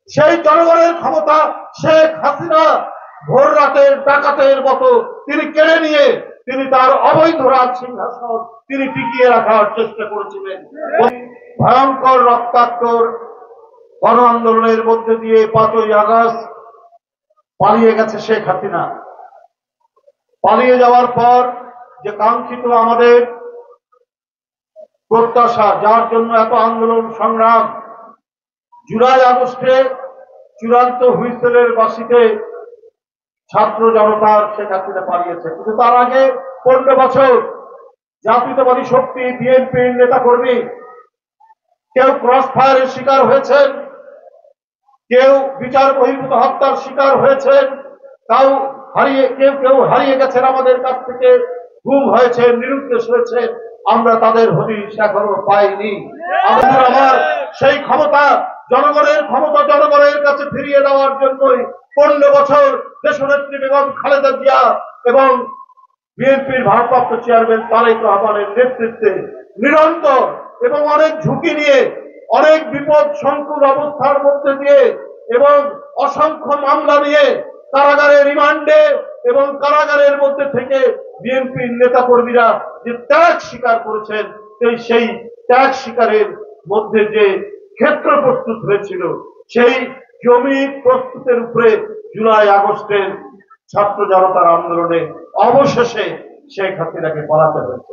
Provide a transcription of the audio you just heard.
সেই জনগণের ক্ষমতা শেখ হাসিনা ভোর রাতের ডাকাতের মতো তিনি কেড়ে নিয়ে তিনি তার অবৈধ রাজ সিংহাসন তিনি টিকিয়ে রাখার চেষ্টা করেছিলেন। ভয়ঙ্কর রক্তাক্ত গণ আন্দোলনের মধ্যে দিয়ে 5ই আগস্ট পালিয়ে গেছে শেখ হাসিনা। পালিয়ে যাওয়ার পর যে কাঙ্ক্ষিত আমাদের প্রত্যাশা, যার জন্য এত আন্দোলন সংগ্রাম, জুলাই আগস্টে চূড়ান্ত হুইসেলের বাঁশিতে ছাত্র জনতার শেখ হাসিনা পালিয়েছে। কিন্তু তার আগে 15 বছর জাতীয়তাবাদী শক্তি বিএনপির নেতা কর্মী কেউ ক্রস ফায়ারের শিকার হয়েছেন, কেউ বিচার বহির্ভূত হত্যার শিকার হয়েছেন, কেউ হারিয়ে গেছেন আমাদের কাছ থেকে, গুম হয়েছে, নিরুদ্দেশ হয়েছে। আমরা তাদের হদিশ এখনো পাইনি। আমার সেই ক্ষমতা জনগণের কাছে ফিরিয়ে দেওয়ার জন্যই 15 বছর দেশনেত্রী বেগম খালেদা জিয়া এবং বিএনপির ভারপ্রাপ্ত চেয়ারম্যান তারেক রহমানের নেতৃত্বে নিরন্তর এবং অনেক ঝুঁকি নিয়ে, অনেক বিপদ সংকুল অবস্থার মধ্যে দিয়ে এবং অসংখ্য মামলা নিয়ে কারাগারে রিমান্ডে এবং কারাগারের মধ্যে থেকে বিএনপির নেতা কর্মীরা যে ত্যাগ স্বীকার করেছেন, সেই ত্যাগ স্বীকারের মধ্যে যে ক্ষেত্র প্রস্তুত হয়েছিল, সেই জমি প্রস্তুতের উপরে জুলাই আগস্টের ছাত্র জনতার আন্দোলনে অবশেষে শেখ হাসিনাকে পলাতে হয়েছে।